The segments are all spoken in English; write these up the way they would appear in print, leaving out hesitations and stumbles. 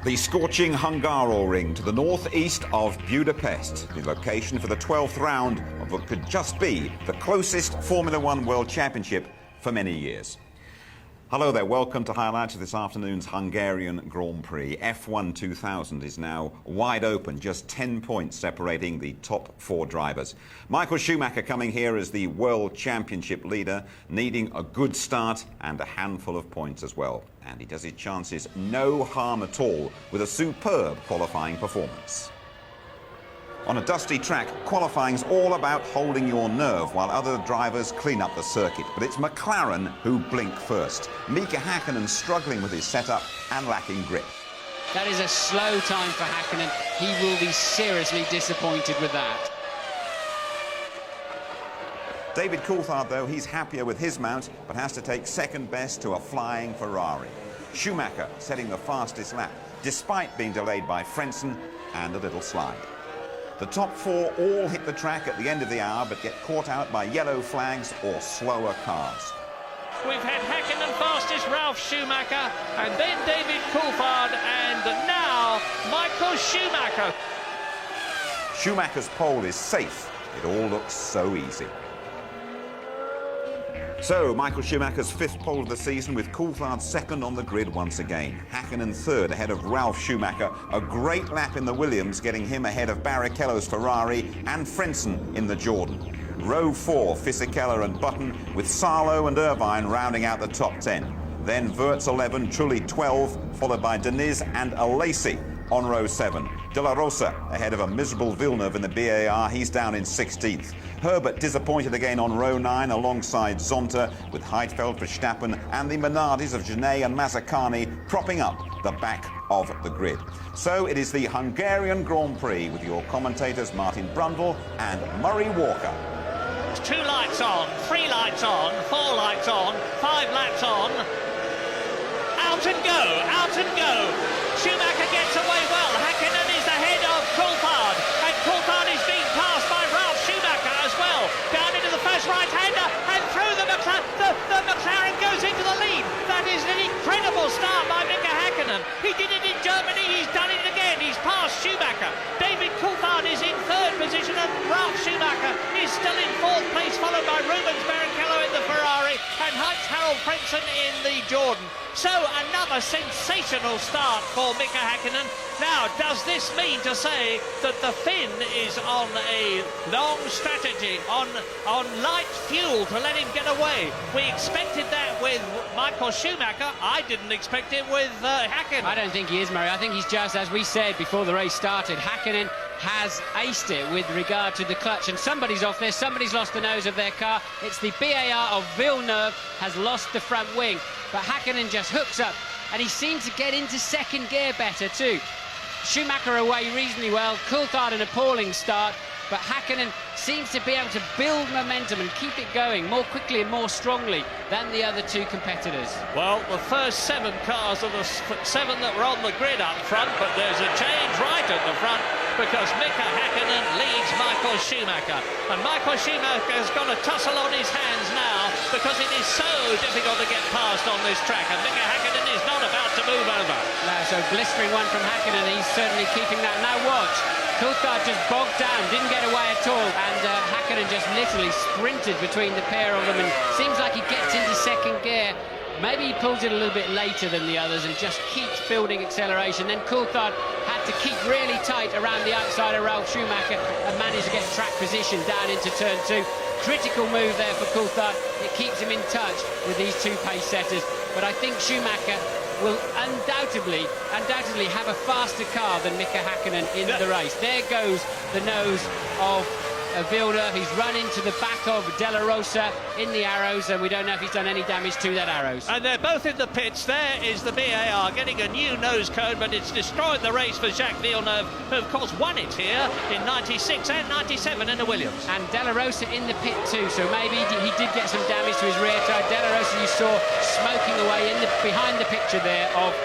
The scorching Hungaroring to the northeast of Budapest, the location for the 12th round of what could just be the closest Formula One World Championship for many years. Hello there, welcome to highlights of this afternoon's Hungarian Grand Prix. F1 2000 is now wide open, just 10 points separating the top 4 drivers. Michael Schumacher coming here as the World Championship leader, needing a good start and a handful of points as well. And he does his chances no harm at all with a superb qualifying performance. On a dusty track, qualifying's all about holding your nerve while other drivers clean up the circuit. But it's McLaren who blink first. Mika Häkkinen struggling with his setup and lacking grip. That is a slow time for Häkkinen. He will be seriously disappointed with that. David Coulthard, though, he's happier with his mount, but has to take second best to a flying Ferrari. Schumacher setting the fastest lap, despite being delayed by Frentzen and a little slide. The top 4 all hit the track at the end of the hour, but get caught out by yellow flags or slower cars. We've had Häkkinen fastest, Ralf Schumacher, and then David Coulthard, and now Michael Schumacher. Schumacher's pole is safe. It all looks so easy. So, Michael Schumacher's 5th pole of the season with Coulthard 2nd on the grid once again. Häkkinen 3rd ahead of Ralf Schumacher. A great lap in the Williams, getting him ahead of Barrichello's Ferrari and Frentzen in the Jordan. Row 4, Fisichella and Button, with Salo and Irvine rounding out the top 10. Then Wirtz 11, Trulli 12, followed by Deniz and Alesi on row 7. De La Rosa ahead of a miserable Villeneuve in the BAR, he's down in 16th. Herbert disappointed again on row 9 alongside Zonta, with Heidfeld, Verstappen and the Minardis of Genet and Mazzacani propping up the back of the grid. So it is the Hungarian Grand Prix with your commentators Martin Brundle and Murray Walker. 2 lights on, 3 lights on, 4 lights on, 5 laps on. Out and go, out and go. Schumacher gets away well. Häkkinen is ahead of Coulthard, and Coulthard is being passed by Ralf Schumacher as well. Down into the first right-hander and through the McLaren. The McLaren goes into the lead. That is an incredible start by Mika Häkkinen. He did it in Germany, he's done it again. He's passed Schumacher. David Coulthard is in 3rd position, and Ralf Schumacher is still in 4th place, followed by Rubens Barrichello in the Ferrari and Heinz-Harald Frentzen in the Jordan. So another sensational start for Mika Häkkinen. Now, does this mean to say that the Finn is on a long strategy, on light fuel to let him get away? We expected that with Michael Schumacher. I didn't expect it with Häkkinen. I don't think he is, Murray. I think he's just, as we said before the race started, Häkkinen has aced it with regard to the clutch, and somebody's off there, somebody's lost the nose of their car. It's the BAR of Villeneuve has lost the front wing, but Häkkinen just hooks up, and he seems to get into 2nd gear better too. Schumacher away reasonably well, Coulthard an appalling start, but Häkkinen seems to be able to build momentum and keep it going more quickly and more strongly than the other 2 competitors. Well, the first 7 cars are the 7 that were on the grid up front, but there's a change right at the front because Mika Häkkinen leads Michael Schumacher. And Michael Schumacher's got a tussle on his hands now because it is so difficult to get past on this track, and Mika Häkkinen is not about to move over. No, so blistering one from Häkkinen, he's certainly keeping that. Now watch, Coulthard just bogged down, didn't get away at all, and Häkkinen just literally sprinted between the pair of them, and seems like he gets into 2nd gear. Maybe he pulls it a little bit later than the others and just keeps building acceleration. Then Coulthard had to keep really tight around the outside of Ralf Schumacher and managed to get track position down into turn 2. Critical move there for Coulthard. It keeps him in touch with these 2 pace setters. But I think Schumacher will undoubtedly have a faster car than Mika Häkkinen in the race. There goes the nose of Villeneuve. He's run into the back of De La Rosa in the arrows, and we don't know if he's done any damage to that arrows. And they're both in the pits. There is the BAR getting a new nose cone, but it's destroyed the race for Jacques Villeneuve, who of course won it here in 96 and 97 in the Williams. And De La Rosa in the pit too, so maybe he did get some damage to his rear tire. De La Rosa you saw smoking away behind the picture there of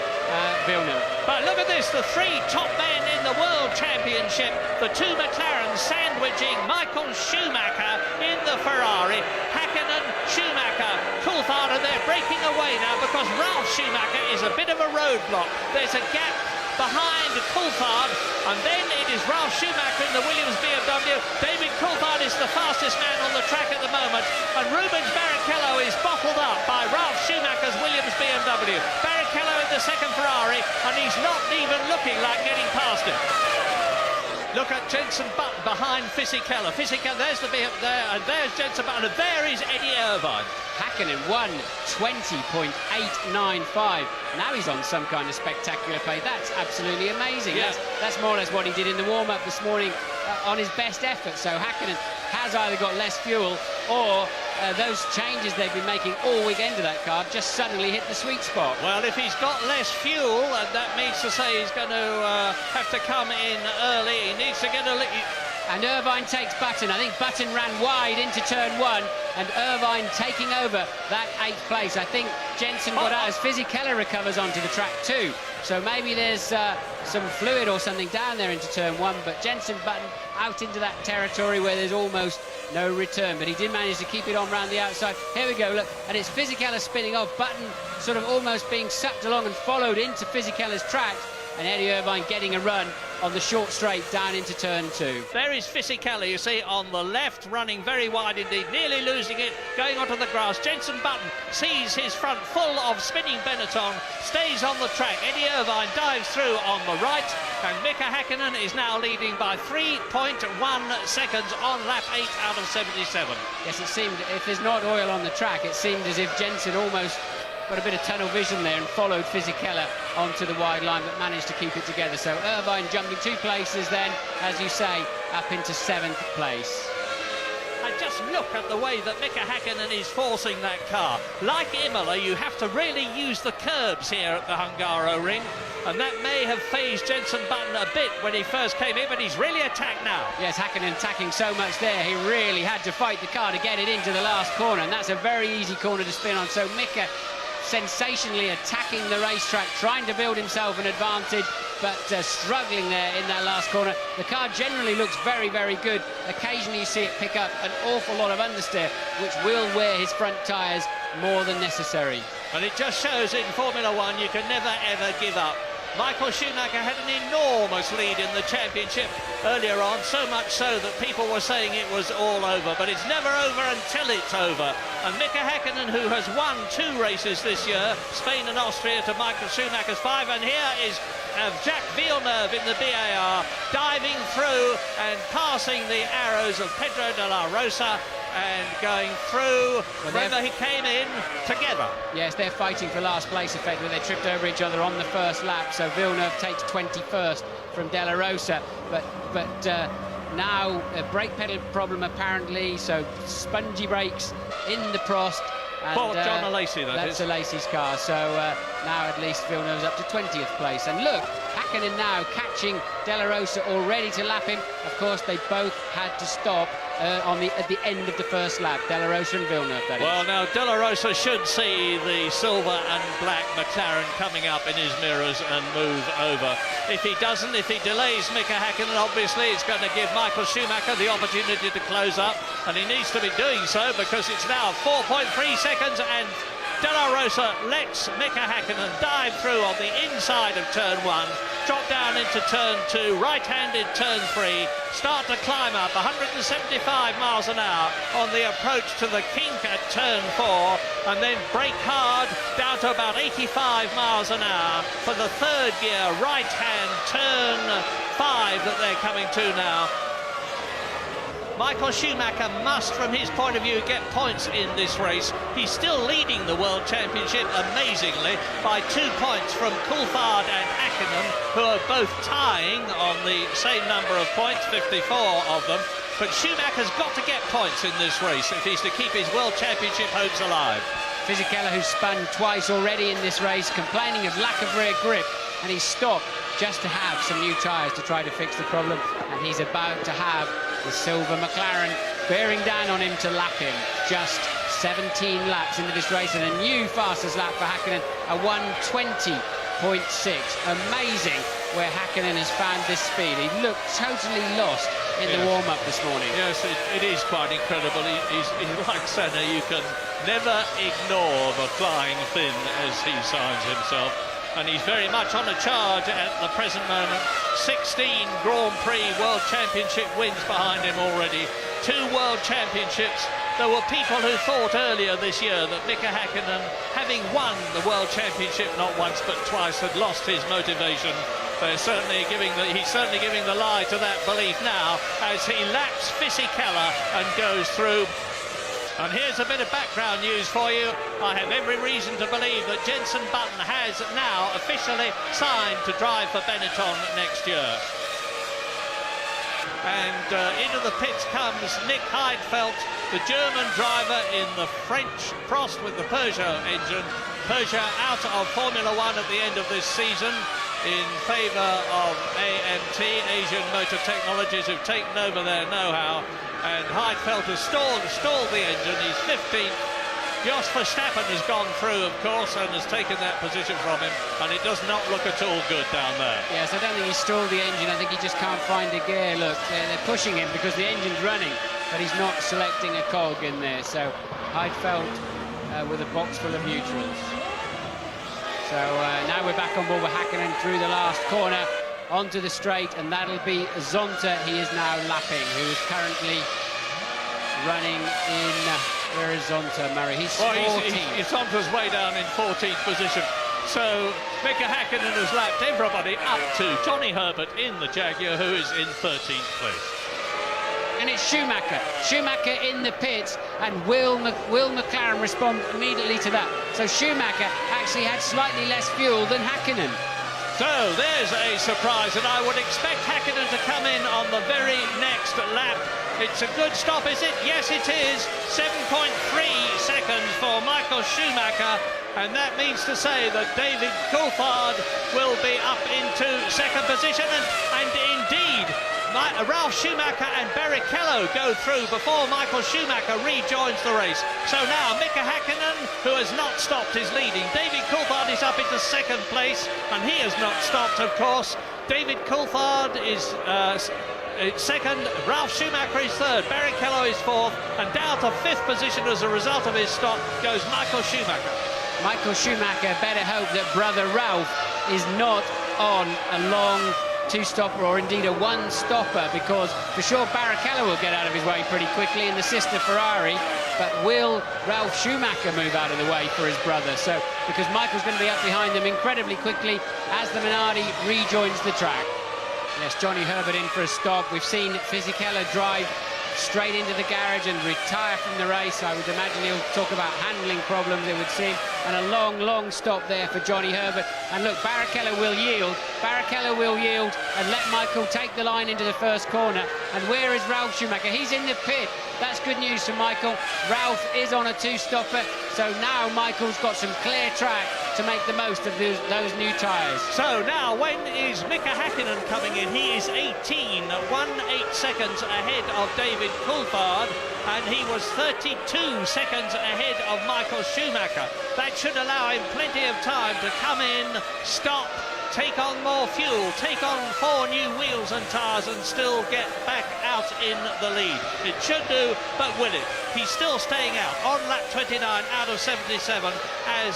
Villeneuve. But look at this, the 3 top men in the World Championship, the 2 McLarens sandwiching Michael Schumacher in the Ferrari. Häkkinen, Schumacher, Coulthard, and they're breaking away now because Ralf Schumacher is a bit of a roadblock. There's a gap behind Coulthard, and then it is Ralf Schumacher in the Williams BMW. David Coulthard is the fastest man on the track at the moment, and Rubens Barrichello is bottled up by Ralf Schumacher's Williams BMW. Barrichello in the second Ferrari, and he's not even looking like getting past him. Look at Jenson Button behind Fisichella. Fisichella, there's the bit there, and there's Jenson Button, and there is Eddie Irvine. Hakkinen won 20.895. Now he's on some kind of spectacular pace. That's absolutely amazing. Yeah. That's more or less what he did in the warm-up this morning on his best effort. So Hakkinen has either got less fuel or those changes they've been making all weekend to that car just suddenly hit the sweet spot. Well, if he's got less fuel, and that means to say he's going to have to come in early. He needs to get a... And Irvine takes Button. I think Button ran wide into turn one, and Irvine taking over that 8th place. I think Jenson got out as Fisichella recovers onto the track too. So maybe there's some fluid or something down there into turn one, but Jenson Button out into that territory where there's almost no return, but he did manage to keep it on round the outside. Here we go, look, and it's Fisichella spinning off, Button sort of almost being sucked along and followed into Fisichella's tracks, and Eddie Irvine getting a run on the short straight down into turn two. There is Fisichella, you see, on the left, running very wide indeed, nearly losing it, going onto the grass. Jenson Button sees his front full of spinning Benetton, stays on the track. Eddie Irvine dives through on the right, and Mika Hakkinen is now leading by 3.1 seconds on lap 8 out of 77. Yes, it seemed, if there's not oil on the track, it seemed as if Jenson almost got a bit of tunnel vision there and followed Fisichella onto the wide line, but managed to keep it together. So Irvine jumping 2 places then, as you say, up into 7th place. And just look at the way that Mika Hakkinen is forcing that car. Like Imola, you have to really use the curbs here at the Hungaroring, and that may have phased Jenson Button a bit when he first came in, but he's really attacked now. Yes, Hakkinen attacking so much there, he really had to fight the car to get it into the last corner, and that's a very easy corner to spin on. So Mika sensationally attacking the racetrack, trying to build himself an advantage, but struggling there in that last corner. The car generally looks very, very good. Occasionally you see it pick up an awful lot of understeer, which will wear his front tyres more than necessary. And it just shows in Formula One you can never, ever give up. Michael Schumacher had an enormous lead in the championship earlier on, so much so that people were saying it was all over, but it's never over until it's over. And Mika Hakkinen, who has won 2 races this year, Spain and Austria, to Michael Schumacher's 5, and here is Jacques Villeneuve in the BAR, diving through and passing the arrows of Pedro de la Rosa and going through. Remember, he came in together. Yes, they're fighting for last place effectively. They tripped over each other on the first lap, so Villeneuve takes 21st from De La Rosa, but now a brake pedal problem apparently, so spongy brakes in the Prost. And, Poor John Alesi, that's Alesi's car, so now at least Villeneuve's up to 20th place. And look, Hakkinen now catching De La Rosa already to lap him. Of course, they both had to stop at the end of the first lap, De La Rosa and Villeneuve, that is. Well, now, De La Rosa should see the silver and black McLaren coming up in his mirrors and move over. If he doesn't, if he delays Mika Hakkinen, obviously it's going to give Michael Schumacher the opportunity to close up, and he needs to be doing so because it's now 4.3 seconds, and De La Rosa lets Mika Hakkinen dive through on the inside of turn 1, drop down into turn 2, right-handed turn 3, start to climb up 175 miles an hour on the approach to the kink at turn 4, and then brake hard down to about 85 miles an hour for the 3rd gear, right-hand turn 5 that they're coming to now. Michael Schumacher must, from his point of view, get points in this race. He's still leading the World Championship, amazingly, by 2 points from Coulthard and Hakkinen, who are both tying on the same number of points, 54 of them. But Schumacher's got to get points in this race if he's to keep his World Championship hopes alive. Fisichella, who's spun twice already in this race, complaining of lack of rear grip, and he's stopped just to have some new tyres to try to fix the problem, and he's about to have the silver McLaren bearing down on him to lap him. Just 17 laps into this race, and a new fastest lap for Hakkinen, a 1:20.6. Amazing where Hakkinen has found this speed. He looked totally lost in the warm-up this morning. Yes, it is quite incredible. He's like Senna. You can never ignore the flying Finn, as he signs himself. and he's very much on a charge at the present moment. 16 Grand Prix World Championship wins behind him already. 2 World Championships. There were people who thought earlier this year that Mika Häkkinen, having won the World Championship not once but twice, had lost his motivation. He's certainly giving the lie to that belief now as he laps Fisichella and goes through. And here's a bit of background news for you. I have every reason to believe that Jenson Button has now officially signed to drive for Benetton next year. And into the pits comes Nick Heidfeld, the German driver in the French Prost with the Peugeot engine. Peugeot out of Formula One at the end of this season in favour of AMT, Asian Motor Technologies, who've taken over their know-how. And Heidfeld has stalled the engine. He's 15th. Jos Verstappen has gone through, of course, and has taken that position from him, and it does not look at all good down there. Yes, I don't think he stalled the engine. I think he just can't find a gear. Look, they're pushing him because the engine's running, but he's not selecting a cog in there. So Heidfeld with a box full of neutrals. So now we're back on board with Häkkinen through the last corner onto the straight, and that'll be Zonta. He is now lapping, who is currently running in... Where is Zonta, Murray? He's 14th. Zonta's way down in 14th position. So Mika Häkkinen has lapped everybody up to Johnny Herbert in the Jaguar, who is in 13th place. And it's Schumacher. Schumacher in the pits, and will McLaren respond immediately to that? So Schumacher actually had slightly less fuel than Häkkinen. So there's a surprise, and I would expect Häkkinen to come in on the very next lap. It's a good stop, is it? Yes, it is. 7.3 seconds for Michael Schumacher, and that means to say that David Coulthard will be up into second position, and indeed, Ralf Schumacher and Barrichello go through before Michael Schumacher rejoins the race. So now Mika Häkkinen, who has not stopped, is leading. David Coulthard is up into second place, and he has not stopped, of course. David Coulthard is second, Ralf Schumacher is third, Barrichello is fourth, and down to fifth position as a result of his stop goes Michael Schumacher. Michael Schumacher better hope that brother Ralf is not on a long two-stopper or indeed a one-stopper, because for sure Barrichello will get out of his way pretty quickly in the sister Ferrari, but will Ralf Schumacher move out of the way for his brother? So because Michael's going to be up behind them incredibly quickly as the Minardi rejoins the track. Yes, Johnny Herbert in for a stop. We've seen Fisichella drive straight into the garage and retire from the race. I would imagine he'll talk about handling problems, it would seem. And a long, long stop there for Johnny Herbert. And look, Barrichello will yield. Barrichello will yield and let Michael take the line into the first corner. And where is Ralf Schumacher? He's in the pit. That's good news for Michael. Ralf is on a two-stopper. So now Michael's got some clear track to make the most of those new tyres. So now, when is Mika Häkkinen coming in? He is 18 seconds ahead of David Coulthard, and he was 32 seconds ahead of Michael Schumacher. That should allow him plenty of time to come in, stop, take on more fuel, take on 4 new wheels and tyres, and still get back out in the lead. It should do, but will it? He's still staying out on lap 29 out of 77 as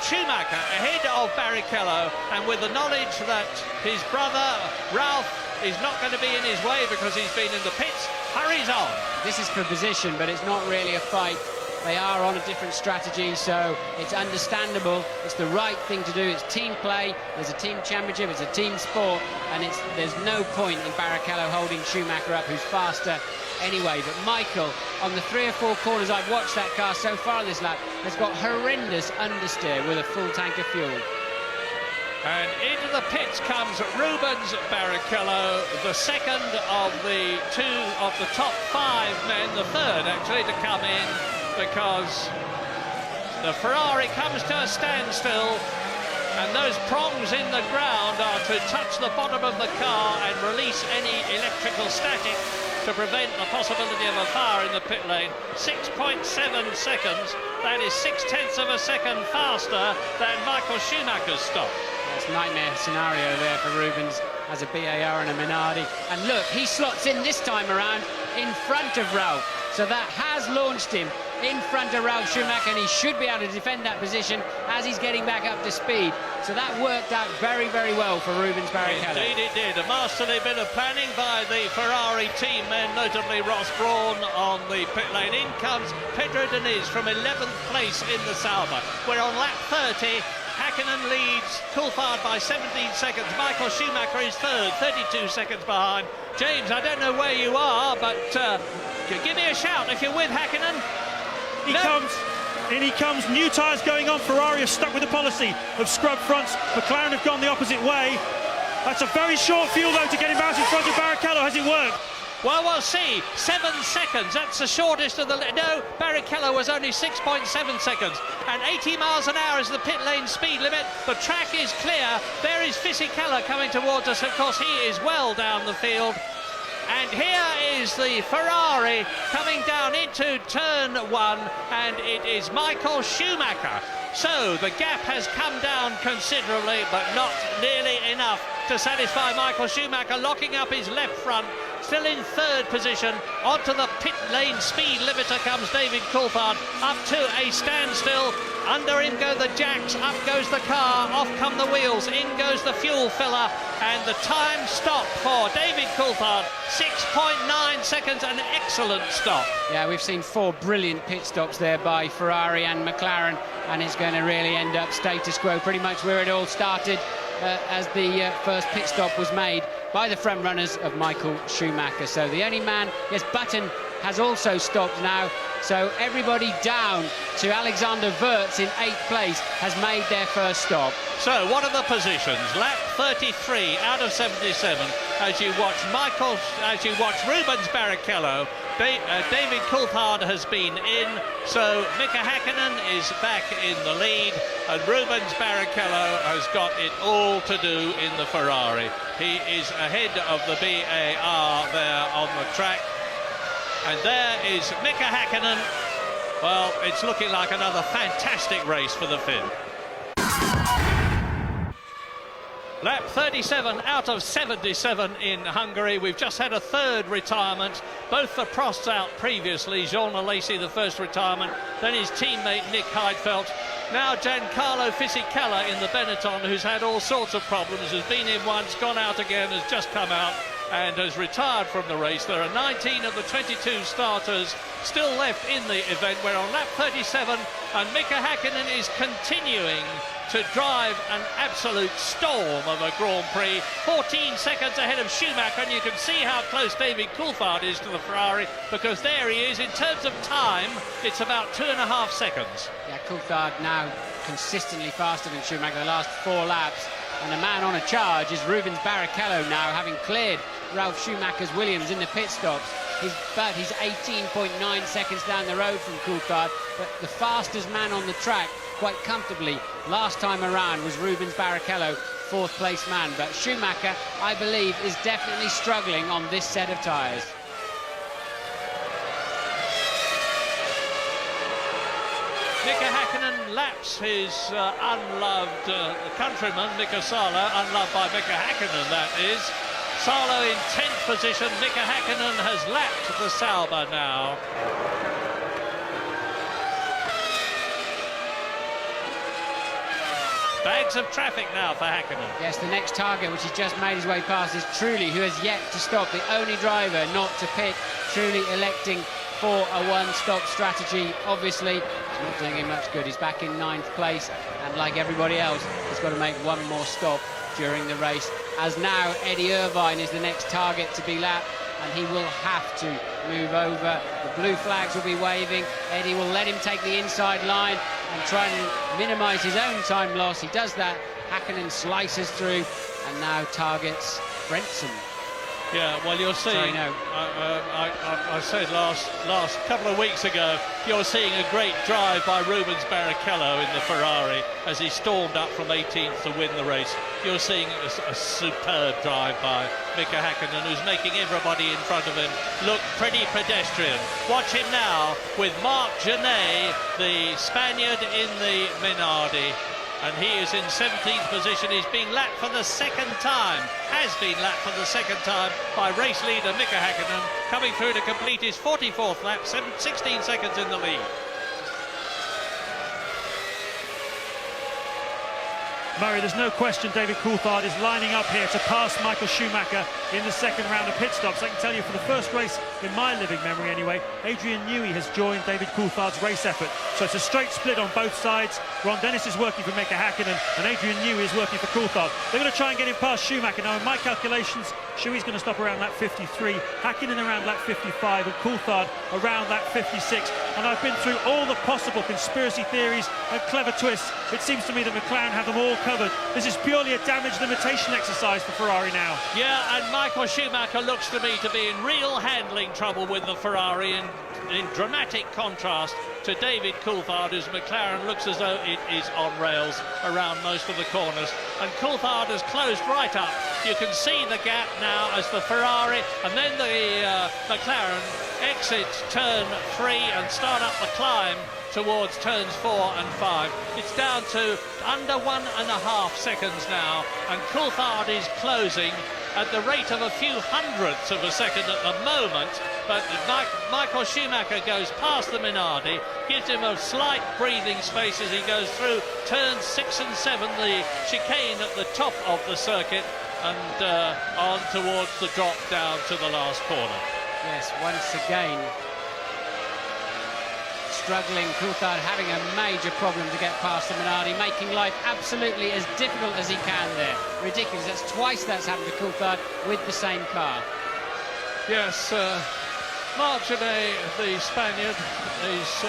Schumacher ahead of Barrichello, and with the knowledge that his brother Ralf is not going to be in his way because he's been in the pits, hurries on. This is for position, but it's not really a fight. They are on a different strategy, so it's understandable. It's the right thing to do. It's team play. There's a team championship. It's a team sport, and there's no point in Barrichello holding Schumacher up, who's faster anyway. But Michael, on the 3 or 4 corners I've watched that car so far this lap, has got horrendous understeer with a full tank of fuel. And into the pits comes Rubens Barrichello, the second of the top 5 men, the third actually to come in, because the Ferrari comes to a standstill, and those prongs in the ground are to touch the bottom of the car and release any electrical static to prevent the possibility of a fire in the pit lane. 6.7 seconds, that is 0.6 of a second faster than Michael Schumacher's stop. That's a nightmare scenario there for Rubens as a BAR and a Minardi. And look, he slots in this time around in front of Ralf. So that has launched him in front of Ralf Schumacher, and he should be able to defend that position as he's getting back up to speed. So that worked out very, very well for Rubens Barrichello. Indeed it did. A masterly bit of planning by the Ferrari team men, notably Ross Brawn on the pit lane. In comes Pedro Diniz from 11th place in the Sauber. We're on lap 30. Häkkinen leads Coulthard by 17 seconds. Michael Schumacher is third, 32 seconds behind. James, I don't know where you are, but give me a shout if you're with Häkkinen. In he comes, new tyres going on. Ferrari are stuck with the policy of scrub fronts. McLaren have gone the opposite way. That's a very short fuel though to get him out in front of Barrichello. Has it worked? Well, we'll see. 7 seconds. That's the shortest of the... No, Barrichello was only 6.7 seconds. And 80 miles an hour is the pit lane speed limit. The track is clear. There is Fisichella coming towards us. Of course, he is well down the field. And here is the Ferrari coming down into turn 1, and it is Michael Schumacher. So the gap has come down considerably, but not nearly enough to satisfy Michael Schumacher, locking up his left front. Still in third position. Onto the pit lane speed limiter comes David Coulthard, up to a standstill. Under him go the jacks, up goes the car, off come the wheels, in goes the fuel filler, and the time stop for David Coulthard, 6.9 seconds, an excellent stop. Yeah, we've seen 4 brilliant pit stops there by Ferrari and McLaren, and it's going to really end up status quo, pretty much where it all started as the first pit stop was made by the front runners of Michael Schumacher. So the only man, yes, Button has also stopped now, so everybody down to Alexander Wurz in 8th place has made their first stop. So what are the positions? Lap 33 out of 77 as you watch Rubens Barrichello. David Coulthard has been in, so Mika Häkkinen is back in the lead, and Rubens Barrichello has got it all to do in the Ferrari. He is ahead of the BAR there on the track, and there is Mika Häkkinen. Well, it's looking like another fantastic race for the Finn. Lap 37 out of 77 in Hungary. We've just had a third retirement. Both the Prosts out previously. Jean Alesi, the first retirement, then his teammate Nick Heidfeld. Now Giancarlo Fisichella in the Benetton, who's had all sorts of problems, has been in once, gone out again, has just come out and has retired from the race. There are 19 of the 22 starters still left in the event. We're on lap 37 and Mika Häkkinen is continuing to drive an absolute storm of a Grand Prix. 14 seconds ahead of Schumacher, and you can see how close David Coulthard is to the Ferrari, because there he is. In terms of time, it's about 2.5 seconds. Yeah, Coulthard now consistently faster than Schumacher the last 4 laps. And the man on a charge is Rubens Barrichello now, having cleared Ralf Schumacher's Williams in the pit stops. He's 18.9 seconds down the road from Coulthard, but the fastest man on the track, quite comfortably, last time around was Rubens Barrichello, 4th place man. But Schumacher, I believe, is definitely struggling on this set of tyres. Mika Häkkinen laps his unloved countryman, Mika Salo, unloved by Mika Häkkinen, that is. Salo in 10th position. Mika Häkkinen has lapped the Sauber now. Bags of traffic now for Häkkinen. Yes, the next target, which he's just made his way past, is Trulli, who has yet to stop. The only driver not to pit. Trulli electing for a one-stop strategy. Obviously, it's not doing him much good. He's back in 9th place, and like everybody else, he's got to make one more stop during the race. As now, Eddie Irvine is the next target to be lapped, and he will have to move over. The blue flags will be waving. Eddie will let him take the inside line and try and minimise his own time loss. He does that. Häkkinen slices through and now targets Brentson. Yeah, well, you're seeing. Sorry, no. I said last couple of weeks ago, you're seeing a great drive by Rubens Barrichello in the Ferrari as he stormed up from 18th to win the race. You're seeing a superb drive by Mika Häkkinen, who's making everybody in front of him look pretty pedestrian. Watch him now with Marc Genet, the Spaniard in the Minardi. And he is in 17th position. He's being lapped for the second time, has been lapped for the second time by race leader Mika Häkkinen, coming through to complete his 44th lap, 16 seconds in the lead. Murray, there's no question David Coulthard is lining up here to pass Michael Schumacher in the second round of pit stops. I can tell you for the first race, in my living memory anyway, Adrian Newey has joined David Coulthard's race effort. So it's a straight split on both sides. Ron Dennis is working for Mika Häkkinen and Adrian Newey is working for Coulthard. They're going to try and get him past Schumacher. Now, in my calculations, Shuey's going to stop around lap 53, Häkkinen around lap 55 and Coulthard around lap 56. And I've been through all the possible conspiracy theories and clever twists. It seems to me that McLaren have them all covered. This is purely a damage limitation exercise for Ferrari now. Yeah, and Michael Schumacher looks to me to be in real handling trouble with the Ferrari, in dramatic contrast to David Coulthard, as McLaren looks as though it is on rails around most of the corners. And Coulthard has closed right up. You can see the gap now as the Ferrari and then the McLaren exits turn 3 and start up the climb towards turns 4 and 5. It's down to under 1.5 seconds now, and Coulthard is closing at the rate of a few hundredths of a second at the moment, but Michael Schumacher goes past the Minardi, gives him a slight breathing space as he goes through turns 6 and 7, the chicane at the top of the circuit, and on towards the drop down to the last corner. Yes, once again struggling, Coulthard having a major problem to get past the Minardi, making life absolutely as difficult as he can there. Ridiculous, that's twice that's happened to Coulthard with the same car. Yes, Marchene, the Spaniard, is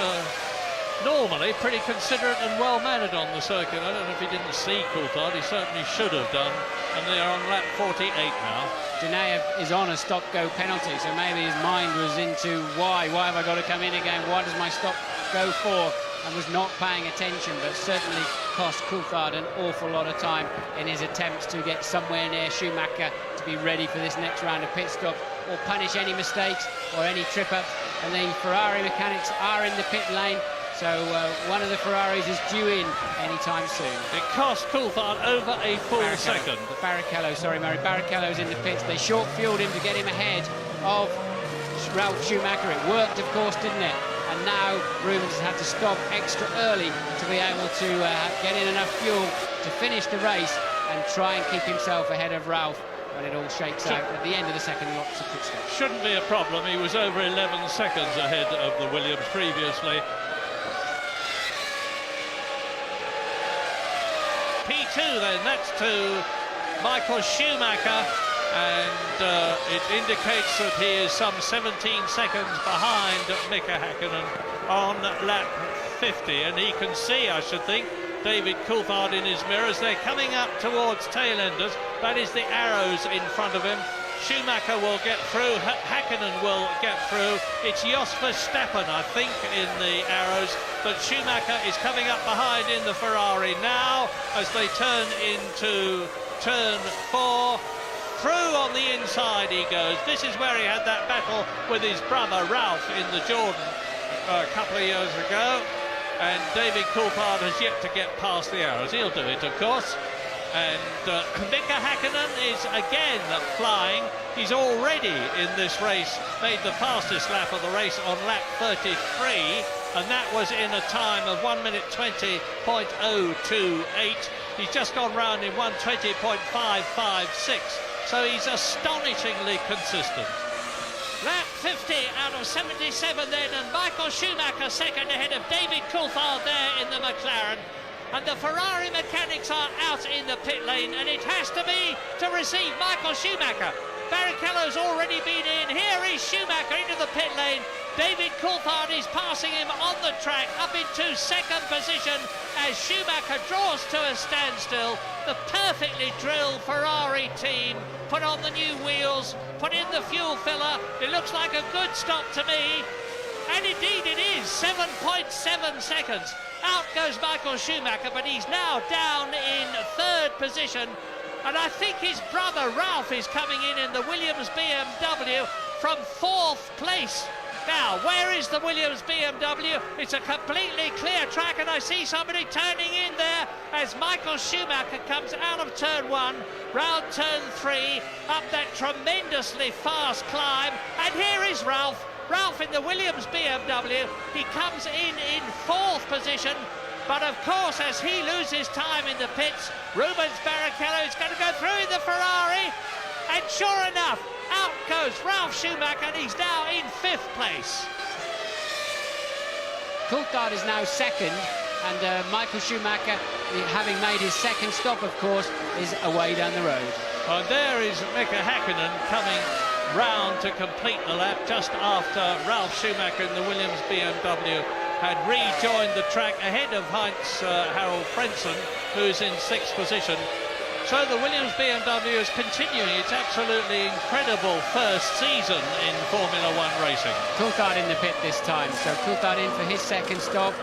normally pretty considerate and well-mannered on the circuit. I don't know if he didn't see Coulthard, he certainly should have done, and they are on lap 48 now. Geneyev is on a stop-go penalty, so maybe his mind was into why have I got to come in again, why does my stop go for, and was not paying attention, but certainly cost Coulthard an awful lot of time in his attempts to get somewhere near Schumacher to be ready for this next round of pit stop or punish any mistakes or any trip-ups. And the Ferrari mechanics are in the pit lane, so one of the Ferraris is due in anytime soon. It cost Coulthard over a full second. Barrichello, sorry Murray, Barrichello's in the pits. They short-fueled him to get him ahead of Ralf Schumacher. It worked, of course, didn't it? And now Rubens has had to stop extra early to be able to get in enough fuel to finish the race and try and keep himself ahead of Ralf. But it all shakes out at the end of the second, lots of pit stops. Shouldn't be a problem. He was over 11 seconds ahead of the Williams previously. P2 then, that's to Michael Schumacher, and it indicates that he is some 17 seconds behind Mika Häkkinen on lap 50, and he can see, I should think, David Coulthard in his mirrors. They're coming up towards tail-enders. That is the arrows in front of him. Schumacher will get through, Häkkinen will get through. It's Jos Verstappen, I think, in the arrows, but Schumacher is coming up behind in the Ferrari now as they turn into turn 4. Through on the inside he goes. This is where he had that battle with his brother Ralf in the Jordan a couple of years ago, and David Coulthard has yet to get past the arrows. He'll do it, of course. And Mika Häkkinen is again flying. He's already in this race made the fastest lap of the race on lap 33, and that was in a time of 1 minute 20.028. He's just gone round in 1:20.556, so he's astonishingly consistent. Lap 50 out of 77 then, and Michael Schumacher second ahead of David Coulthard there in the McLaren. And the Ferrari mechanics are out in the pit lane, and it has to be to receive Michael Schumacher. Barrichello's already been in. Here is Schumacher into the pit lane. David Coulthard is passing him on the track up into second position as Schumacher draws to a standstill. The perfectly drilled Ferrari team put on the new wheels, put in the fuel filler. It looks like a good stop to me. And indeed it is, 7.7 seconds. Out goes Michael Schumacher, but he's now down in third position. And I think his brother Ralf is coming in the Williams BMW from fourth place. Now, where is the Williams BMW? It's a completely clear track, and I see somebody turning in there as Michael Schumacher comes out of turn 1, round turn 3, up that tremendously fast climb. And here is Ralf. Ralf in the Williams BMW. He comes in fourth position. But of course, as he loses time in the pits, Rubens Barrichello is going to go through in the Ferrari. And sure enough, out goes Ralf Schumacher, and he's now in 5th place. Coulthard is now second, and Michael Schumacher, having made his second stop, of course, is away down the road. And there is Mika Häkkinen coming round to complete the lap just after Ralf Schumacher in the Williams BMW had rejoined the track ahead of Heinz Harald Frentzen, who's in 6th position. So the Williams BMW is continuing its absolutely incredible first season in Formula One racing. Coulthard in the pit this time, so Coulthard in for his second stop,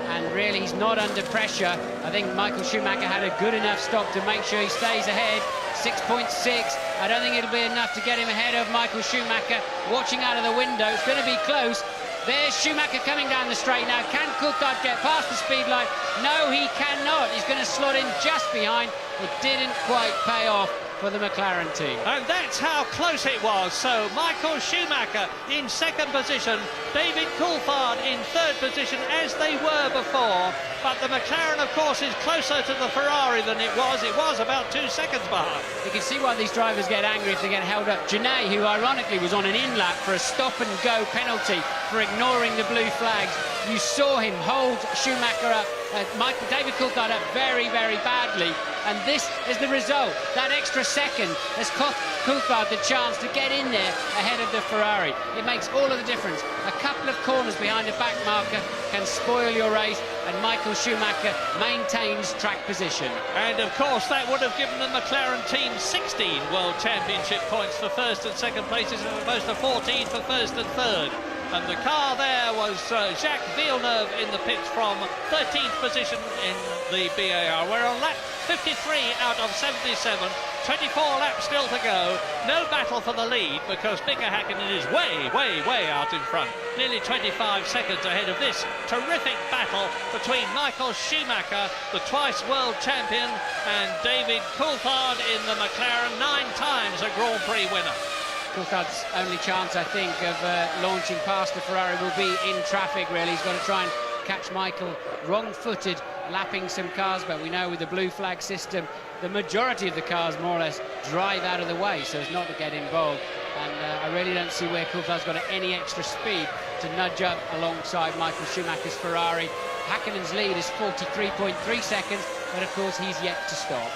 and really he's not under pressure. I think Michael Schumacher had a good enough stop to make sure he stays ahead. 6.6. I don't think it'll be enough to get him ahead of Michael Schumacher. Watching out of the window, it's going to be close. There's Schumacher coming down the straight now. Can Coulthard get past the speed line? No, he cannot. He's going to slot in just behind. It didn't quite pay off for the McLaren team. And that's how close it was. So Michael Schumacher in 2nd position, David Coulthard in 3rd position, as they were before. But the McLaren, of course, is closer to the Ferrari than it was. It was about 2 seconds behind. You can see why these drivers get angry if they get held up. Genet, who ironically was on an in-lap for a stop-and-go penalty for ignoring the blue flags. You saw him hold Schumacher up, David Coulthard up very, very badly. And this is the result. That extra second has cost Coulthard the chance to get in there ahead of the Ferrari. It makes all of the difference. A couple of corners behind a back marker can spoil your race, and Michael Schumacher maintains track position. And of course that would have given the McLaren team 16 World Championship points for 1st and 2nd places, as opposed to 14 for 1st and 3rd. And the car there was Jacques Villeneuve in the pits from 13th position in the BAR. We're on lap 53 out of 77, 24 laps still to go. No battle for the lead because Mika Häkkinen is way, way, way out in front. Nearly 25 seconds ahead of this terrific battle between Michael Schumacher, the twice world champion, and David Coulthard in the McLaren, 9 times a Grand Prix winner. Coulthard's only chance, I think, of launching past the Ferrari will be in traffic, really. He's got to try and catch Michael wrong-footed, lapping some cars, but we know with the blue flag system, the majority of the cars, more or less, drive out of the way so as not to get involved. And I really don't see where Coulthard's got any extra speed to nudge up alongside Michael Schumacher's Ferrari. Häkkinen's lead is 43.3 seconds, but of course he's yet to stop.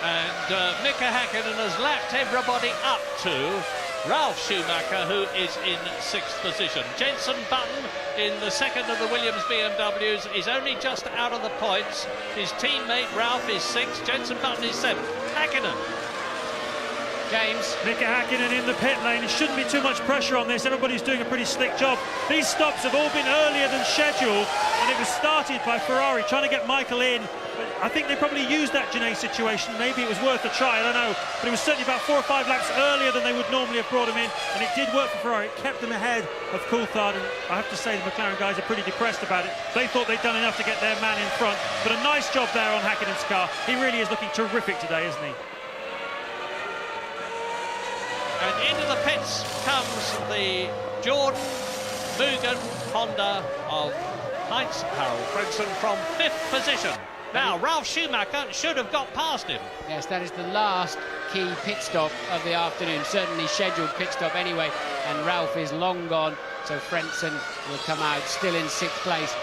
And Mika Häkkinen has lapped everybody up to Ralf Schumacher, who is in 6th position. Jenson Button in the 2nd of the Williams BMWs is only just out of the points. His teammate Ralf is 6th, Jenson Button is 7th. Häkkinen. James. Mika Häkkinen in the pit lane. It shouldn't be too much pressure on this. Everybody's doing a pretty slick job. These stops have all been earlier than scheduled, and it was started by Ferrari trying to get Michael in. But I think they probably used that Genet situation. Maybe it was worth a try, I don't know. But it was certainly about 4 or 5 laps earlier than they would normally have brought him in, and it did work for Ferrari. It kept them ahead of Coulthard, and I have to say the McLaren guys are pretty depressed about it. They thought they'd done enough to get their man in front, but a nice job there on Häkkinen's car. He really is looking terrific today, isn't he? And into the pits comes the Jordan Mugen Honda of Heinz Harald Frentzen from 5th position. Now, Ralf Schumacher should have got past him. Yes, that is the last key pit stop of the afternoon, certainly scheduled pit stop anyway, and Ralf is long gone, so Frentzen will come out still in 6th place.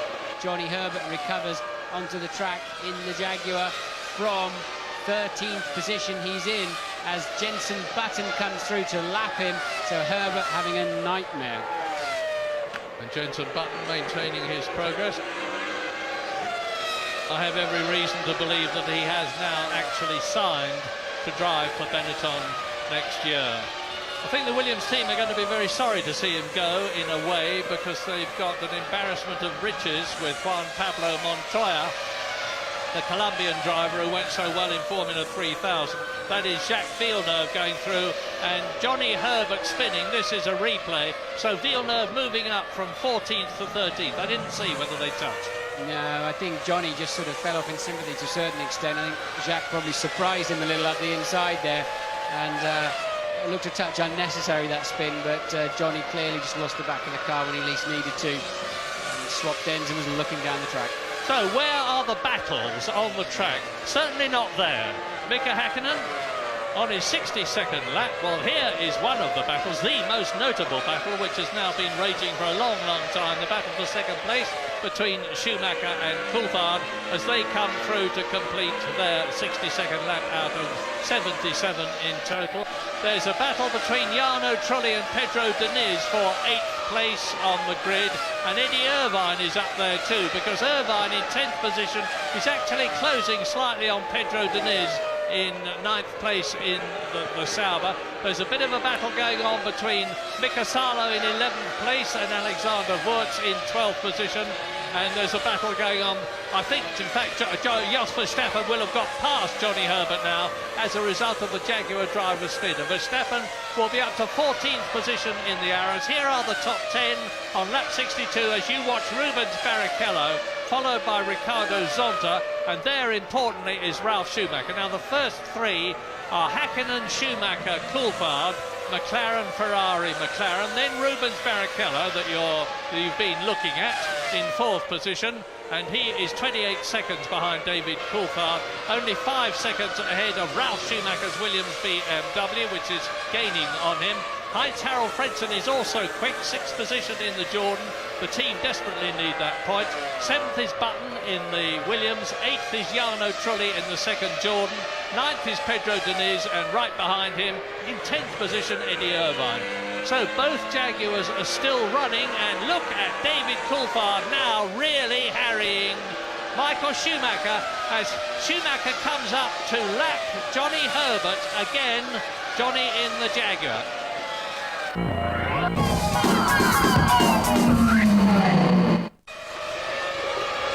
Johnny Herbert recovers onto the track in the Jaguar from 13th position he's in as Jenson Button comes through to lap him, so Herbert having a nightmare. And Jenson Button maintaining his progress. I have every reason to believe that he has now actually signed to drive for Benetton next year. I think the Williams team are going to be very sorry to see him go in a way, because they've got an embarrassment of riches with Juan Pablo Montoya, the Colombian driver who went so well in Formula 3000. That is Jacques Villeneuve going through, and Johnny Herbert spinning. This is a replay. So Villeneuve moving up from 14th to 13th. I didn't see whether they touched. No, I think Johnny just sort of fell off in sympathy to a certain extent. I think Jacques probably surprised him a little up the inside there, and it looked a touch unnecessary, that spin, but Johnny clearly just lost the back of the car when he least needed to, and swapped ends and was looking down the track. So where are the battles on the track? Certainly not there. Mika Häkkinen on his 62nd lap. Well, here is one of the battles, the most notable battle, which has now been raging for a long, long time. The battle for second place between Schumacher and Coulthard as they come through to complete their 62nd lap out of 77 in total. There's a battle between Jarno Trulli and Pedro Diniz for 8th place on the grid, and Eddie Irvine is up there too, because Irvine in 10th position is actually closing slightly on Pedro Diniz in 9th place in the Sauber. There's a bit of a battle going on between Mika Salo in 11th place and Alexander Wurz in 12th position. And there's a battle going on. I think, in fact, Jos Verstappen will have got past Johnny Herbert now as a result of the Jaguar driver's spin. And Verstappen will be up to 14th position in the Arrows. Here are the top 10 on lap 62 as you watch Rubens Barrichello, followed by Ricardo Zonta, and there, importantly, is Ralf Schumacher. Now, the first three are Häkkinen, Schumacher, Coulthard, McLaren, Ferrari, McLaren, then Rubens Barrichello that you've been looking at in 4th position, and he is 28 seconds behind David Coulthard, only 5 seconds ahead of Ralf Schumacher's Williams BMW, which is gaining on him. Heinz-Harald Frentzen is also quick, 6th position in the Jordan. The team desperately need that point. 7th is Button in the Williams, 8th is Jarno Trulli in the second Jordan, 9th is Pedro Diniz, and right behind him in 10th position Eddie Irvine. So both Jaguars are still running, and look at David Coulthard now really harrying Michael Schumacher as Schumacher comes up to lap Johnny Herbert again. Johnny in the Jaguar.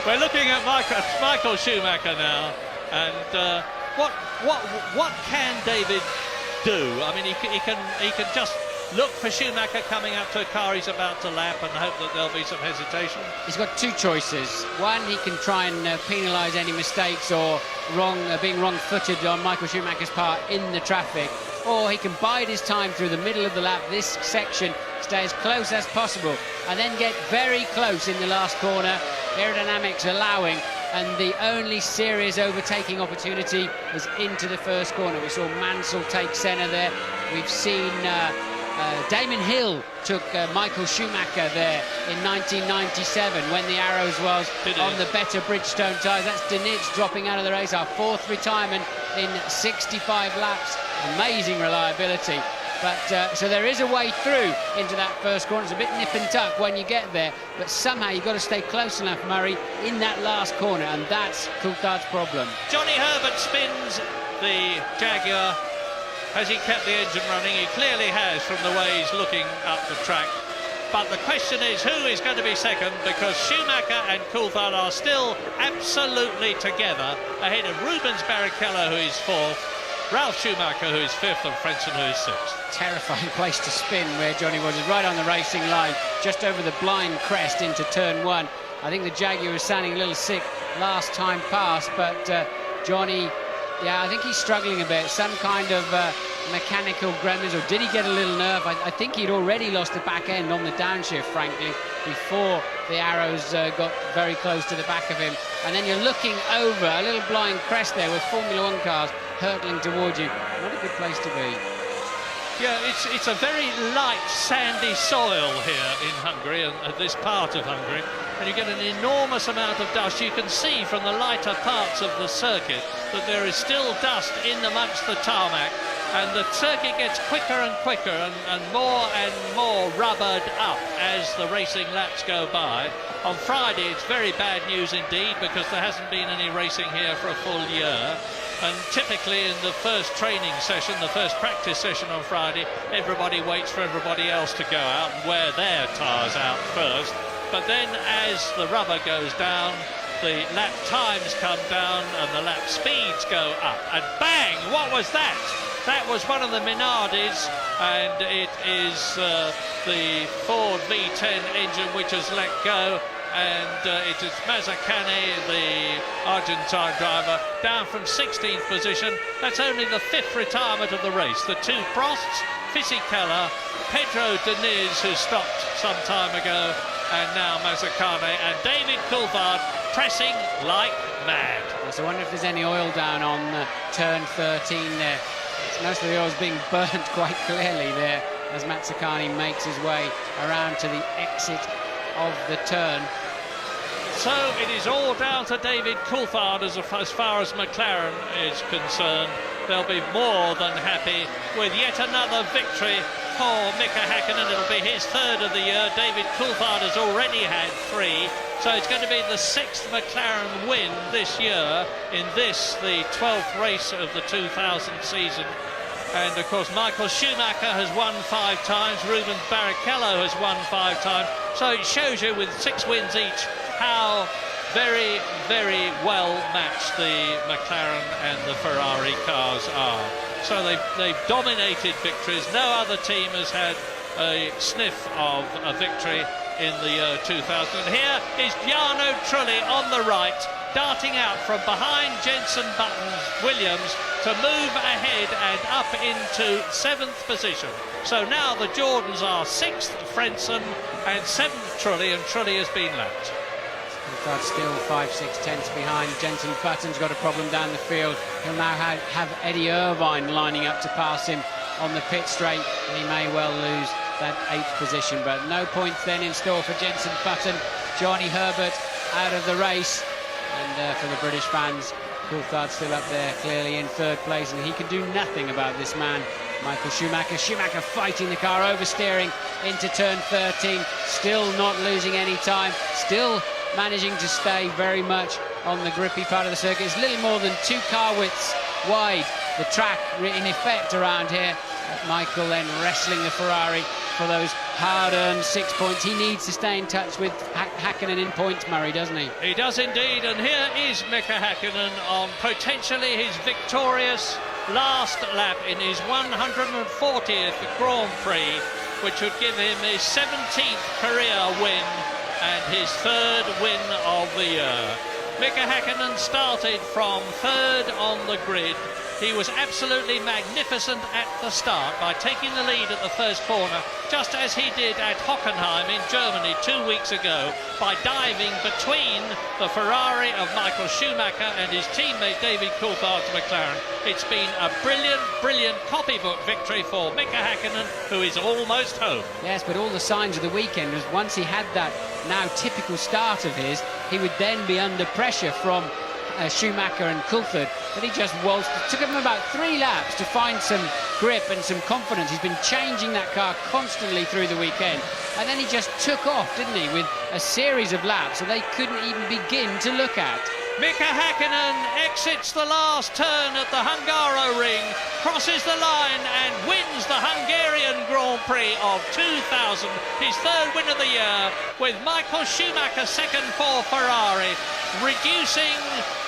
We're looking at Michael Schumacher now, and what can David do? I mean, he can just look for Schumacher coming up to a car he's about to lap and hope that there'll be some hesitation. He's got two choices. One, he can try and penalise any mistakes or being wrong-footed on Michael Schumacher's part in the traffic, or he can bide his time through the middle of the lap, this section, stay as close as possible, and then get very close in the last corner, aerodynamics allowing, and the only serious overtaking opportunity was into the first corner. We saw Mansell take Senna there. We've seen Damon Hill took Michael Schumacher there in 1997 when the Arrows was on the better Bridgestone tyres. That's Diniz dropping out of the race, our 4th retirement in 65 laps. Amazing reliability. But so there is a way through into that first corner. It's a bit nip and tuck when you get there, but somehow you've got to stay close enough, Murray, in that last corner, and that's Coulthard's problem. Johnny Herbert spins the Jaguar. Has he kept the engine running? He clearly has from the way he's looking up the track. But the question is, who is going to be second? Because Schumacher and Coulthard are still absolutely together, ahead of Rubens Barrichello, who is 4th, Ralf Schumacher, who is 5th, and Frentzen, who is 6th. Terrifying place to spin where Johnny was, right on the racing line, just over the blind crest into turn 1. I think the Jaguar was sounding a little sick last time past, but Johnny, yeah, I think he's struggling a bit. Some kind of mechanical gremlins, or did he get a little nerve? I think he'd already lost the back end on the downshift, frankly, before the Arrows got very close to the back of him. And then you're looking over a little blind crest there with Formula 1 cars hurtling towards you. Not a good place to be. Yeah, it's a very light, sandy soil here in Hungary, and this part of Hungary, and you get an enormous amount of dust. You can see from the lighter parts of the circuit that there is still dust in amongst the tarmac, and the circuit gets quicker and quicker and more rubbered up as the racing laps go by. On Friday, it's very bad news indeed, because there hasn't been any racing here for a full year. And typically in the first training session, the first practice session on Friday, everybody waits for everybody else to go out and wear their tyres out first. But then as the rubber goes down, the lap times come down and the lap speeds go up. And bang! What was that? That was one of the Minardis, and it is the Ford V10 engine which has let go. And it is Mazzacane, the Argentine driver, down from 16th position. That's only the 5th retirement of the race. The two Prosts, Fisichella, Pedro Diniz, who stopped some time ago, and now Mazzacane, and David Coulthard pressing like mad. So I wonder if there's any oil down on turn 13 there. Most of the oil's being burnt quite clearly there as Mazzacane makes his way around to the exit of the turn. So it is all down to David Coulthard as far as McLaren is concerned. They'll be more than happy with yet another victory for Mika Häkkinen. It'll be his third of the year. David Coulthard has already had 3, so it's going to be the 6th McLaren win this year in this, the 12th race of the 2000 season. And of course Michael Schumacher has won 5 times, Rubens Barrichello has won 5 times, so it shows you with 6 wins each how very, very well matched the McLaren and the Ferrari cars are. So they've dominated victories. No other team has had a sniff of a victory in the year 2000. And here is Jarno Trulli on the right, darting out from behind Jenson Button's Williams to move ahead and up into 7th position. So now the Jordans are 6th, Frentzen, and 7th Trulli, and Trulli has been lapped. Coulthard still 5-6 tenths behind. Jenson Button's got a problem down the field. He'll now have Eddie Irvine lining up to pass him on the pit straight, and he may well lose that 8th position, but no points then in store for Jenson Button. Johnny Herbert out of the race, and for the British fans, Coulthard still up there clearly in 3rd place, and he can do nothing about this man, Michael Schumacher. Schumacher fighting the car, oversteering into turn 13, still not losing any time, still managing to stay very much on the grippy part of the circuit. It's little more than 2 car widths wide, the track in effect around here. Michael then wrestling the Ferrari for those hard-earned 6 points. He needs to stay in touch with Häkkinen in points, Murray, doesn't he? He does indeed, and here is Mika Häkkinen on potentially his victorious last lap in his 140th Grand Prix, which would give him his 17th career win and his 3rd win of the year. Mika Häkkinen started from 3rd on the grid. He was absolutely magnificent at the start by taking the lead at the first corner, just as he did at Hockenheim in Germany 2 weeks ago, by diving between the Ferrari of Michael Schumacher and his teammate David Coulthard's McLaren. It's been a brilliant, brilliant copybook victory for Mika Häkkinen, who is almost home. Yes, but all the signs of the weekend was once he had that now typical start of his, he would then be under pressure from Schumacher and Coulthard, but he just waltzed. It took him about 3 laps to find some grip and some confidence. He's been changing that car constantly through the weekend, and then he just took off, didn't he, with a series of laps that they couldn't even begin to look at. Mika Häkkinen exits the last turn at the Hungaroring, crosses the line and wins the Hungarian Grand Prix of 2000, his 3rd win of the year, with Michael Schumacher 2nd for Ferrari, reducing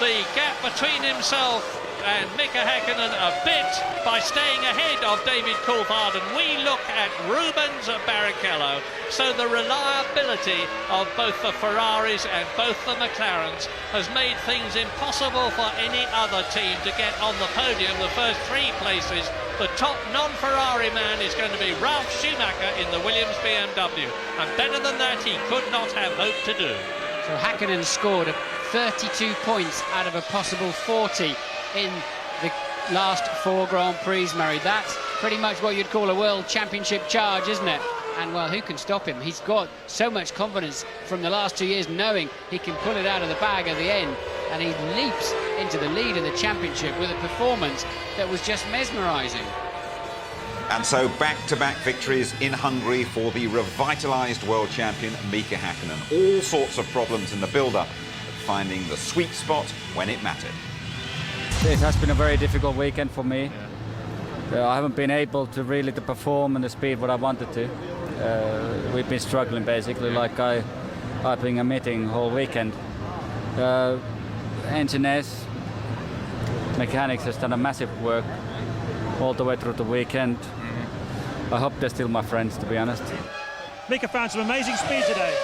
the gap between himself and Mika Häkkinen a bit by staying ahead of David Coulthard. And we look at Rubens Barrichello. So the reliability of both the Ferraris and both the McLarens has made things impossible for any other team to get on the podium. The first 3 places, the top non-Ferrari man is going to be Ralf Schumacher in the Williams BMW, and better than that he could not have hoped to do. So Häkkinen scored 32 points out of a possible 40 in the last 4 Grand Prix, Murray. That's pretty much what you'd call a World Championship charge, isn't it? And, well, who can stop him? He's got so much confidence from the last 2 years, knowing he can pull it out of the bag at the end, and he leaps into the lead of the championship with a performance that was just mesmerising. And so back-to-back victories in Hungary for the revitalised world champion Mika Häkkinen. All sorts of problems in the build-up, but finding the sweet spot when it mattered. It has been a very difficult weekend for me. I haven't been able to really perform in the speed what I wanted to. We've been struggling basically, like I've been admitting whole weekend. Engineers, mechanics has done a massive work all the way through the weekend. I hope they're still my friends, to be honest. Mika found some amazing speed today.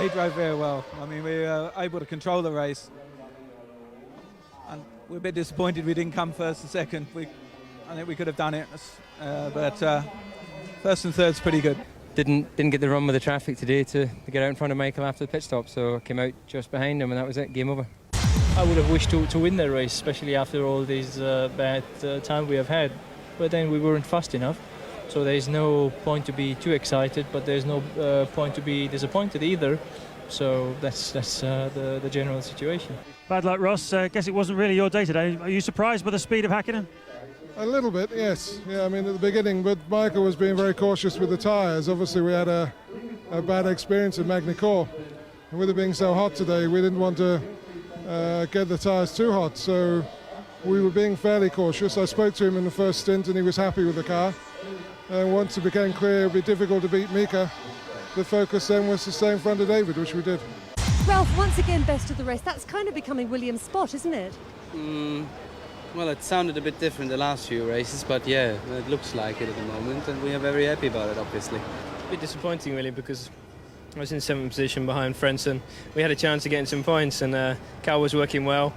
He drove very well. I mean, we were able to control the race. And we're a bit disappointed we didn't come first and second. I think we could have done it, but first and third's pretty good. didn't get the run with the traffic today to get out in front of Michael after the pit stop, so I came out just behind him and that was it, game over. I would have wished to win the race, especially after all these bad time we have had, but then we weren't fast enough, so there's no point to be too excited, but there's no point to be disappointed either, so that's the general situation. Bad luck, Ross. Guess it wasn't really your day today. Are you surprised by the speed of Häkkinen? A little bit, yes. Yeah, I mean at the beginning, but Michael was being very cautious with the tyres. Obviously we had a bad experience at Magny-Cours, and with it being so hot today, we didn't want to get the tyres too hot, so we were being fairly cautious. I spoke to him in the first stint and he was happy with the car, and once it became clear it would be difficult to beat Mika, the focus then was to stay in front of David, which we did. Ralph, once again best of the race. That's kind of becoming Williams' spot, isn't it? Well, it sounded a bit different the last few races, but yeah, it looks like it at the moment, and we are very happy about it, obviously. A bit disappointing, really, because I was in 7th position behind Frentzen. We had a chance of getting some points, and car was working well.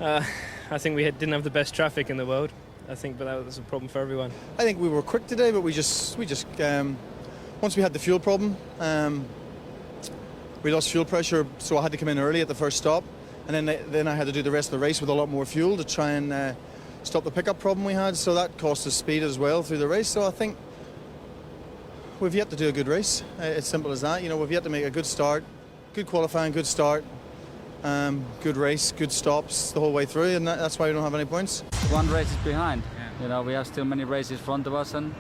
I think we didn't have the best traffic in the world, I think, but that was a problem for everyone. I think we were quick today, but we just once we had the fuel problem, we lost fuel pressure, so I had to come in early at the first stop, and then I had to do the rest of the race with a lot more fuel to try and stop the pickup problem we had, so that cost us speed as well through the race. So I think we've yet to do a good race. It's simple as that. You know, we've yet to make a good start, good qualifying, good start, good race, good stops the whole way through, and that's why we don't have any points. One race is behind. Yeah. You know, we have still many races in front of us, and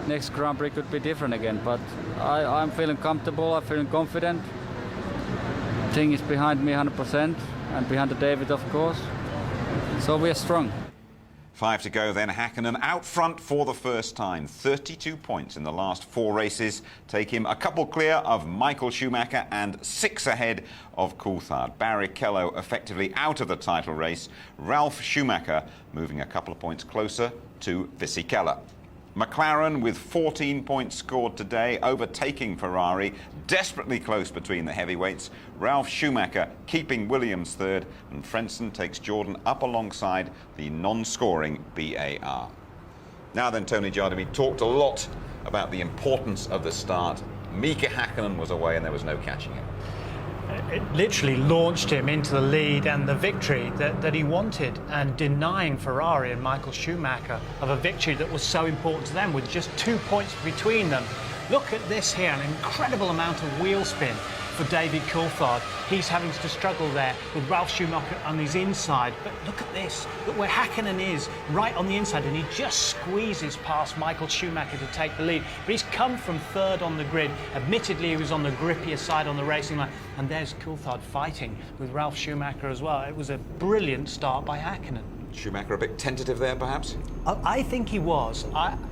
next Grand Prix could be different again. But I'm feeling comfortable. I'm feeling confident. Thing is behind me 100%, and behind the David, of course. So we are strong. 5 to go then. Häkkinen out front for the first time. 32 points in the last 4 races. Take him a couple clear of Michael Schumacher and 6 ahead of Coulthard. Barrichello effectively out of the title race. Ralf Schumacher moving a couple of points closer to Fisichella. McLaren with 14 points scored today, overtaking Ferrari, desperately close between the heavyweights. Ralf Schumacher keeping Williams third, and Frentzen takes Jordan up alongside the non-scoring BAR. Now then, Tony Jardine, we talked a lot about the importance of the start. Mika Häkkinen was away and there was no catching him. It literally launched him into the lead and the victory that he wanted, and denying Ferrari and Michael Schumacher of a victory that was so important to them with just 2 points between them. Look at this here, an incredible amount of wheel spin for David Coulthard. He's having to struggle there with Ralf Schumacher on his inside. But look at this, look where Häkkinen is, right on the inside, and he just squeezes past Michael Schumacher to take the lead. But he's come from third on the grid. Admittedly, he was on the grippier side on the racing line. And there's Coulthard fighting with Ralf Schumacher as well. It was a brilliant start by Häkkinen. Schumacher a bit tentative there, perhaps? I think he was.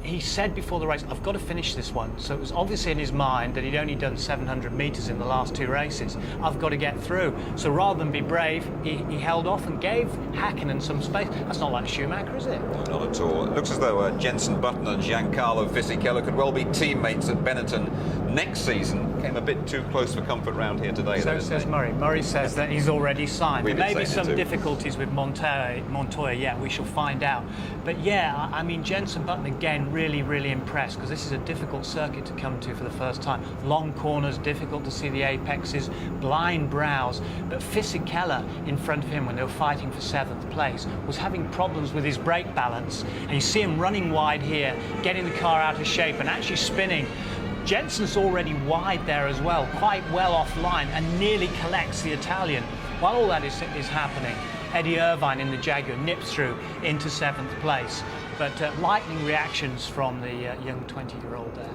He said before the race, I've got to finish this one. So it was obviously in his mind that he'd only done 700 metres in the last 2 races. I've got to get through. So rather than be brave, he held off and gave Häkkinen some space. That's not like Schumacher, is it? No, not at all. It looks as though Jenson Button and Giancarlo Fisichella could well be teammates at Benetton next season. Came a bit too close for comfort round here today. So says Murray. Murray says that he's already signed. There may be some too. Difficulties with Montoya yet. We shall find out. But yeah, I mean, Jenson Button again really, really impressed, because this is a difficult circuit to come to for the first time. Long corners, difficult to see the apexes, blind brows. But Fisichella in front of him when they were fighting for 7th place was having problems with his brake balance. And you see him running wide here, getting the car out of shape and actually spinning. Jenson's already wide there as well, quite well offline, and nearly collects the Italian. While all that is happening, Eddie Irvine in the Jaguar nips through into 7th place. But lightning reactions from the young 20-year-old there.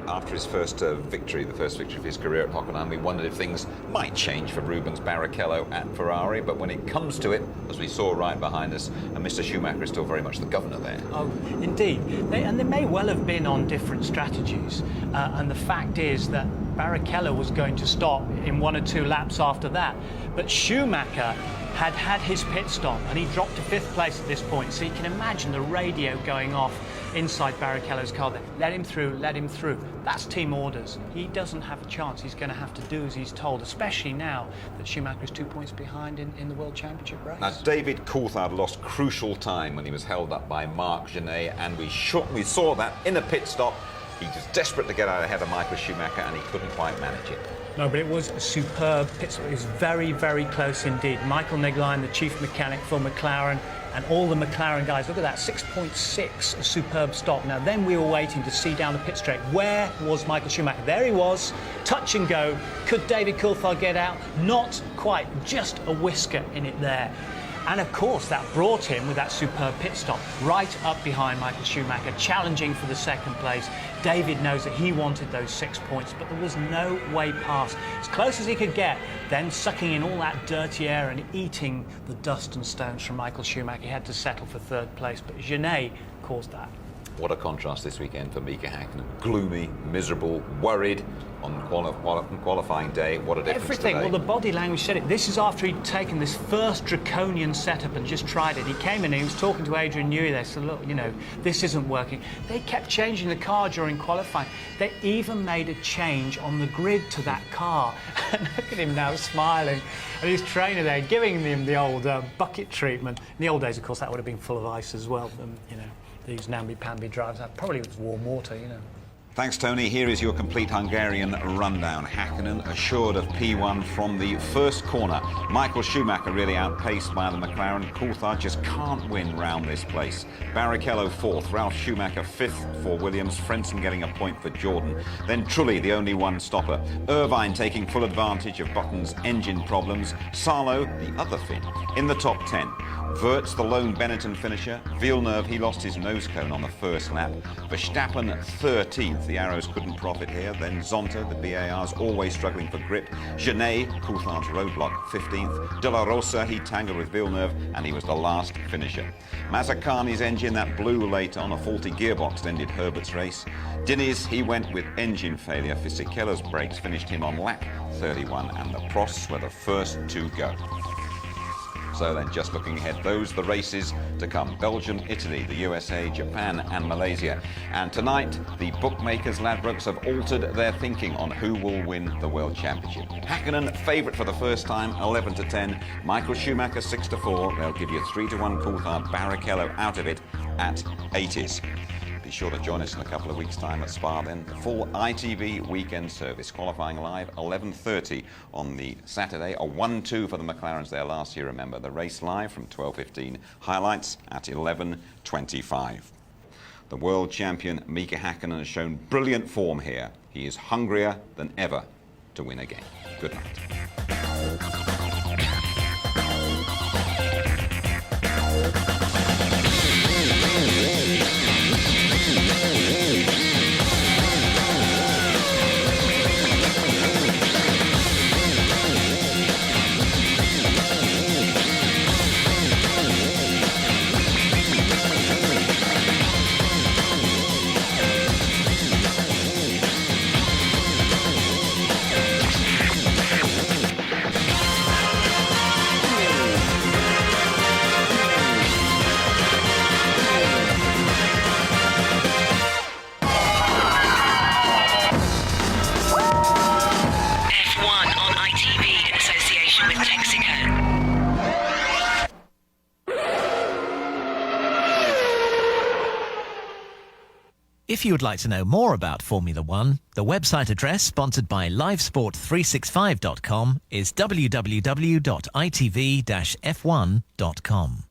After his first victory, the first victory of his career at Hockenheim, we wondered if things might change for Rubens Barrichello at Ferrari. But when it comes to it, as we saw right behind us, and Mr. Schumacher is still very much the governor there. Oh, indeed. And they may well have been on different strategies. And the fact is that Barrichello was going to stop in 1 or 2 laps after that. But Schumacher had his pit stop, and he dropped to 5th place at this point. So you can imagine the radio going off inside Barrichello's car there. Let him through, let him through. That's team orders. He doesn't have a chance. He's going to have to do as he's told, especially now that Schumacher is 2 points behind in the World Championship race. Now, David Coulthard lost crucial time when he was held up by Marc Genet, and we saw that in a pit stop He was desperate to get out ahead of Michael Schumacher, and he couldn't quite manage it. No, but it was a superb pit stop. It was very, very close indeed. Michael Nigline, the chief mechanic for McLaren, and all the McLaren guys, look at that, 6.6, a superb stop. Now, then we were waiting to see down the pit straight. Where was Michael Schumacher? There he was, touch and go. Could David Coulthard get out? Not quite, just a whisker in it there. And of course, that brought him, with that superb pit stop, right up behind Michael Schumacher, challenging for the second place. David knows that he wanted those 6 points, but there was no way past. As close as he could get, then sucking in all that dirty air and eating the dust and stones from Michael Schumacher. He had to settle for third place, but Genet caused that. What a contrast this weekend for Mika Häkkinen. Gloomy, miserable, worried on qualifying day. What a difference Everything. today. Well, the body language said it. This is after he'd taken this first draconian setup and just tried it. He came in and he was talking to Adrian Newey. They said, look, you know, this isn't working. They kept changing the car during qualifying. They even made a change on the grid to that car. And look at him now smiling. And his trainer there giving him the old bucket treatment. In the old days, of course, that would have been full of ice as well. You know, these namby-pamby drives. That probably was warm water, you know. Thanks, Tony. Here is your complete Hungarian rundown. Häkkinen assured of P1 from the first corner. Michael Schumacher really outpaced by the McLaren. Coulthard just can't win round this place. Barrichello fourth, Ralf Schumacher fifth for Williams, Frentzen getting a point for Jordan. Then Trulli, the only one stopper. Irvine taking full advantage of Button's engine problems. Salo, the other Finn, in the top 10. Wirtz, the lone Benetton finisher. Villeneuve, he lost his nose cone on the first lap. Verstappen 13th. The arrows couldn't profit here. Then Zonta, the BAR's always struggling for grip. Genet, Coulthard's roadblock, 15th. De La Rosa, he tangled with Villeneuve, and he was the last finisher. Mazzacani's engine, that blew late on. A faulty gearbox ended Herbert's race. Diniz, he went with engine failure. Fisichella's brakes finished him on lap 31, and the Prosts were the first to go. So then, just looking ahead, those are the races to come. Belgium, Italy, the USA, Japan and Malaysia. And tonight, the bookmakers, Ladbrokes, have altered their thinking on who will win the World Championship. Häkkinen, favourite for the first time, 11-10. Michael Schumacher, 6-4. They'll give you 3-1 Coulthard. Barrichello out of it at 80s. Be sure to join us in a couple of weeks' time at Spa then. The full ITV weekend service, qualifying live 11:30 on the Saturday. A 1-2 for the McLarens there last year, remember. The race live from 12:15. Highlights at 11:25. The world champion Mika Häkkinen has shown brilliant form here. He is hungrier than ever to win again. Good night. If you would like to know more about Formula One, the website address sponsored by livesport365.com is www.itv-f1.com.